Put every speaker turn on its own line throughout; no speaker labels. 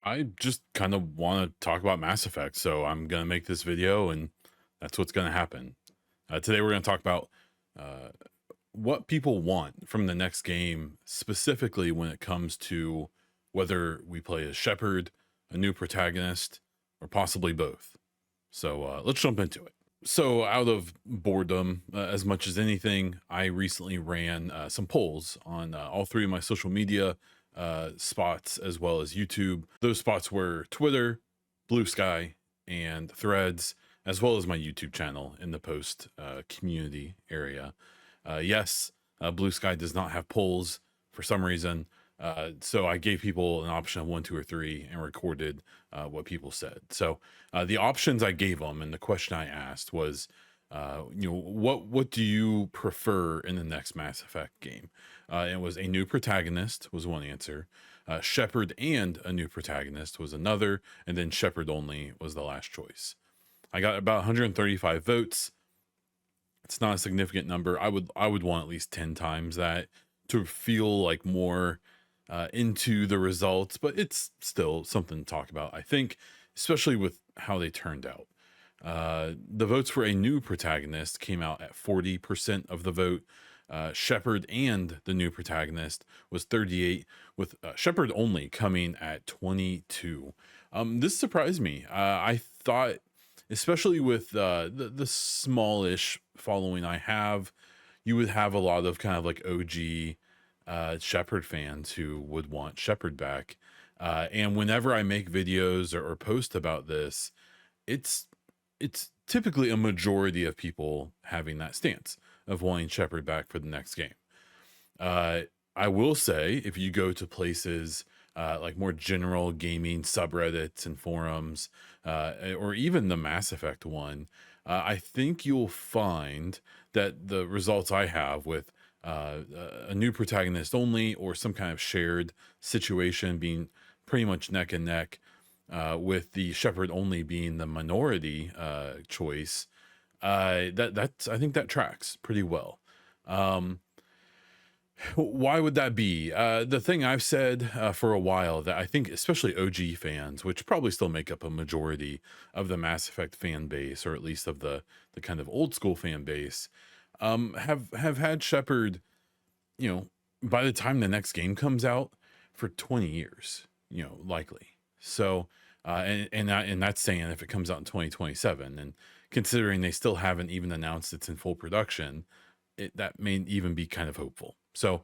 I just kind of want to talk about Mass Effect, so I'm gonna make this video, and that's what's gonna happen. Today, we're gonna talk about uh, what people want from the next game, specifically when it comes to whether we play as Shepard, a new protagonist, or possibly both. So let's jump into it. So, out of boredom, as much as anything, I recently ran some polls on all three of my social media spots as well as YouTube. Those spots were Twitter, Blue Sky, and Threads, as well as my YouTube channel in the post community area. Yes, Blue Sky does not have polls for some reason. So I gave people an option of one, two, or three and recorded what people said. So the options I gave them and the question I asked was, what do you prefer in the next Mass Effect game? It was a new protagonist was one answer. Shepard and a new protagonist was another, and then Shepard only was the last choice. I got about 135 votes. It's not a significant number. I would want at least 10 times that to feel like more into the results, but it's still something to talk about, I think, especially with how they turned out. The votes for a new protagonist came out at 40% of the vote. Shepard and the new protagonist was 38, with Shepard only coming at 22. This surprised me. I thought, especially with the smallish following I have, you would have a lot of kind of like OG Shepard fans who would want Shepard back. And whenever I make videos or post about this, it's it's typically a majority of people having that stance of wanting Shepard back for the next game. Uh, I will say, if you go to places like more general gaming subreddits and forums, or even the Mass Effect one, I think you'll find that the results I have with a new protagonist only or some kind of shared situation being pretty much neck and neck, with the Shepard only being the minority choice, that's I think that tracks pretty well. Um, why would that be? The thing I've said for a while that I think, especially OG fans, which probably still make up a majority of the Mass Effect fan base, or at least of the kind of old school fan base, have had Shepard, you know, by the time the next game comes out, for 20 years, likely. So, and that's saying if it comes out in 2027, and considering they still haven't even announced it's in full production, that may even be kind of hopeful. So,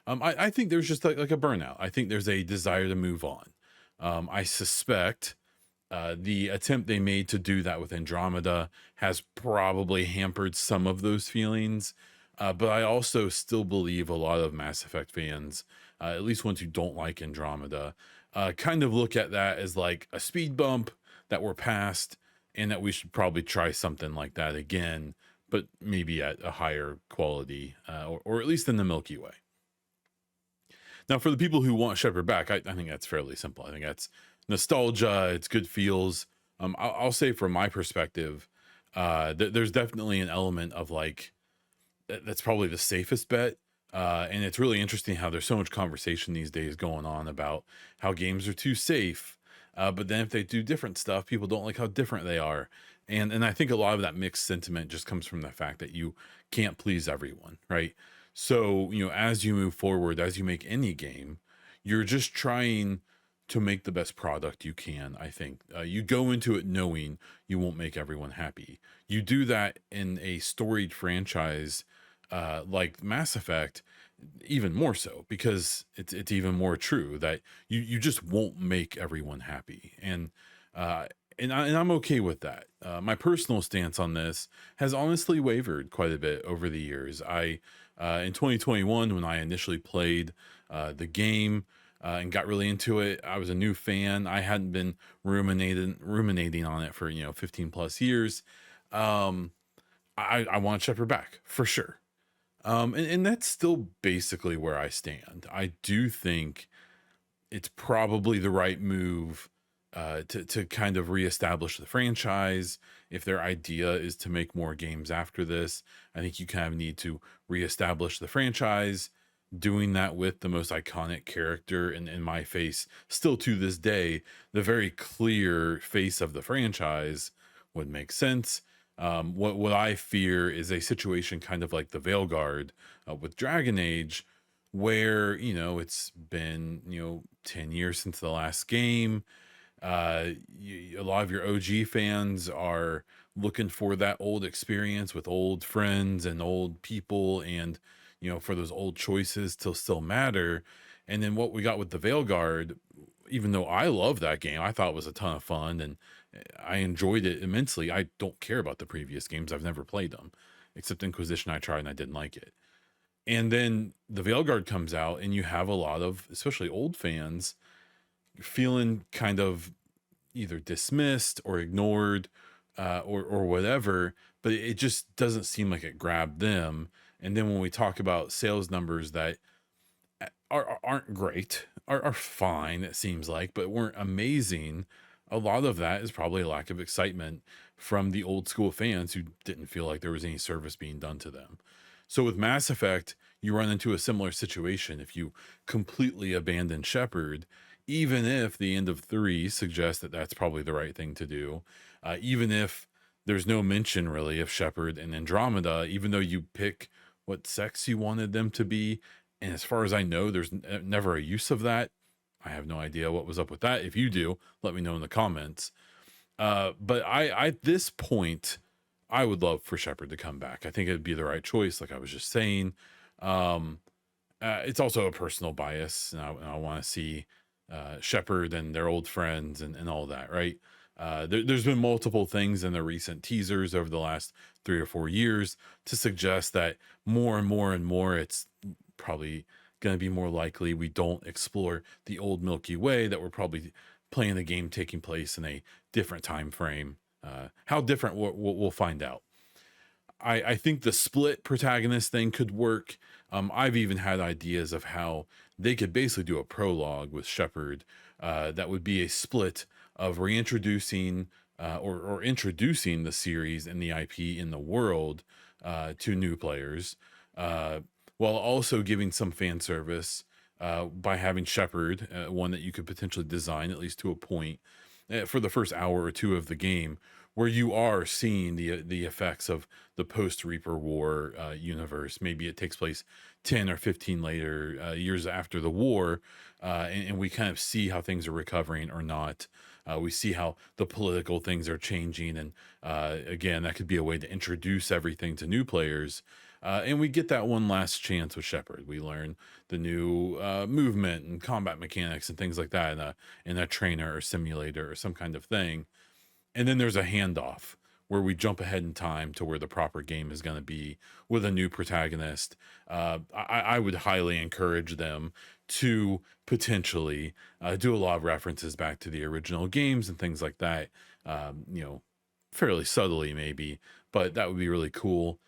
I think there's just like a burnout. I think there's a desire to move on. I suspect the attempt they made to do that with Andromeda has probably hampered some of those feelings. But I also still believe a lot of Mass Effect fans, at least ones who don't like Andromeda, kind of look at that as like a speed bump that we're past, and that we should probably try something like that again, but maybe at a higher quality, or at least in the Milky Way. Now, for the people who want Shepard back, I think that's fairly simple. I think that's nostalgia. It's good feels. I'll say from my perspective, there's definitely an element of like that's probably the safest bet. And it's really interesting how there's so much conversation these days going on about how games are too safe. But then if they do different stuff, people don't like how different they are. And I think a lot of that mixed sentiment just comes from the fact that you can't please everyone, right? So, as you move forward, as you make any game, you're just trying to make the best product you can. I think you go into it knowing you won't make everyone happy. You do that in a storied franchise like Mass Effect, even more so, because it's even more true that you just won't make everyone happy. Uh, and I'm okay with that. My personal stance on this has honestly wavered quite a bit over the years. I In 2021, when I initially played the game and got really into it, I was a new fan. I hadn't been ruminating on it for 15 plus years. Um, I want Shepard back for sure. And that's still basically where I stand. I do think it's probably the right move to kind of reestablish the franchise. If their idea is to make more games after this, I think you kind of need to reestablish the franchise, doing that with the most iconic character in my face, still to this day, the very clear face of the franchise would make sense. What I fear is a situation kind of like the Veilguard with Dragon Age, where it's been 10 years since the last game. A lot of your OG fans are looking for that old experience with old friends and old people, and for those old choices to still matter. And then what we got with the Veilguard, even though I love that game, I thought it was a ton of fun, and I enjoyed it immensely. I don't care about the previous games. I've never played them, except Inquisition I tried and I didn't like it. And then the Veilguard comes out, and you have a lot of, especially old fans, feeling kind of either dismissed or ignored, or whatever, but it just doesn't seem like it grabbed them. And then when we talk about sales numbers that aren't great, are fine, it seems like, but weren't amazing, a lot of that is probably a lack of excitement from the old school fans who didn't feel like there was any service being done to them. So with Mass Effect, you run into a similar situation if you completely abandon Shepard, even if the end of 3 suggests that that's probably the right thing to do, even if there's no mention really of Shepard and Andromeda, even though you pick what sex you wanted them to be. And as far as I know, there's never a use of that. I have no idea what was up with that. If you do, let me know in the comments. But at this point, I would love for Shepard to come back. I think it'd be the right choice, like I was just saying. Um, it's also a personal bias, and I want to see Shepard and their old friends and all that, right? There's been multiple things in the recent teasers over the last 3 or 4 years to suggest that more and more and more, it's probably going to be more likely we don't explore the old Milky Way, that we're probably playing the game taking place in a different time frame. How different, we'll find out. I think the split protagonist thing could work. I've even had ideas of how they could basically do a prologue with Shepard that would be a split of reintroducing or introducing the series and the IP in the world to new players, while also giving some fan service by having Shepard, one that you could potentially design, at least to a point, for the first hour or two of the game, where you are seeing the effects of the post Reaper War universe. Maybe it takes place 10 or 15 later years after the war, and we kind of see how things are recovering or not. We see how the political things are changing, and again, that could be a way to introduce everything to new players. And we get that one last chance with Shepard. We learn the new movement and combat mechanics and things like that in a trainer or simulator or some kind of thing. And then there's a handoff where we jump ahead in time to where the proper game is going to be with a new protagonist. I would highly encourage them to potentially do a lot of references back to the original games and things like that, fairly subtly maybe, but that would be really cool.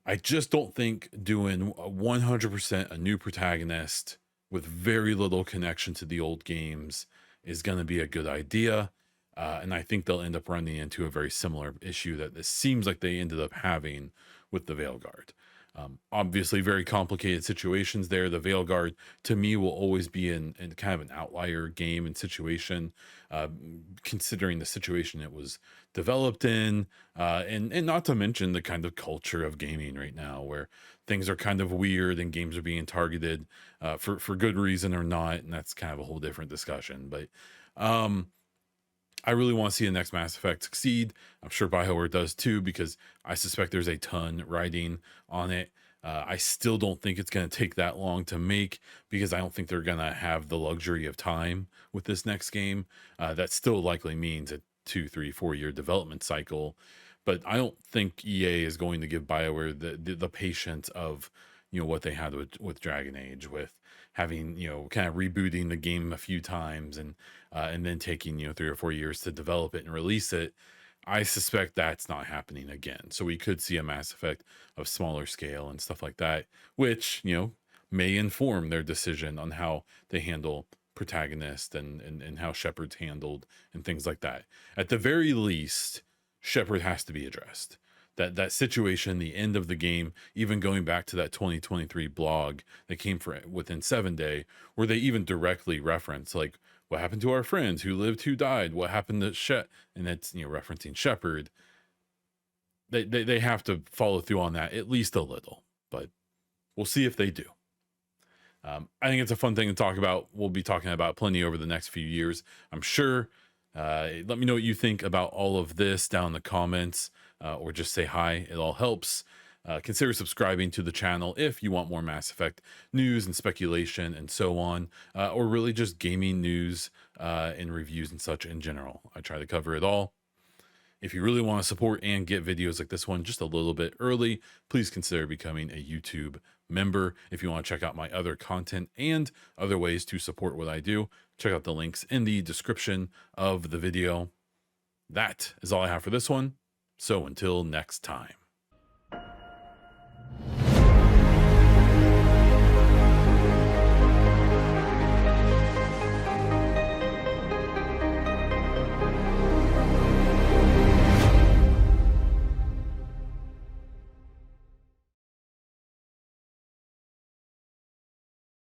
I just don't think doing 100% a new protagonist with very little connection to the old games is going to be a good idea. And I think they'll end up running into a very similar issue that this seems like they ended up having with the Veilguard. Obviously, very complicated situations there. The Veilguard, to me, will always be in kind of an outlier game and situation, considering the situation it was developed in, and not to mention the kind of culture of gaming right now, where things are kind of weird and games are being targeted for good reason or not, and that's kind of a whole different discussion. But I really want to see the next Mass Effect succeed. I'm sure BioWare does too, because I suspect there's a ton riding on it. I still don't think it's going to take that long to make, because I don't think they're going to have the luxury of time with this next game. That still likely means a 2, 3, 4 year development cycle. But I don't think EA is going to give BioWare the patience of what they had with Dragon Age, with having kind of rebooting the game a few times and then taking 3 or 4 years to develop it and release it. I suspect that's not happening again. So we could see a Mass Effect of smaller scale and stuff like that, which may inform their decision on how they handle Protagonist and how Shepard's handled and things like that. At the very least, Shepard has to be addressed. that situation, the end of the game, even going back to that 2023 blog that came for within 7 day, where they even directly reference like what happened to our friends who lived, who died, what happened to and it's, referencing Shepard. They have to follow through on that at least a little, but we'll see if they do. I think it's a fun thing to talk about. We'll be talking about plenty over the next few years, I'm sure. Let me know what you think about all of this down in the comments, or just say hi. It all helps. Consider subscribing to the channel if you want more Mass Effect news and speculation and so on, or really just gaming news and reviews and such in general. I try to cover it all. If you really want to support and get videos like this one just a little bit early, please consider becoming a YouTube member. If you want to check out my other content and other ways to support what I do, check out the links in the description of the video. That is all I have for this one. So until next time.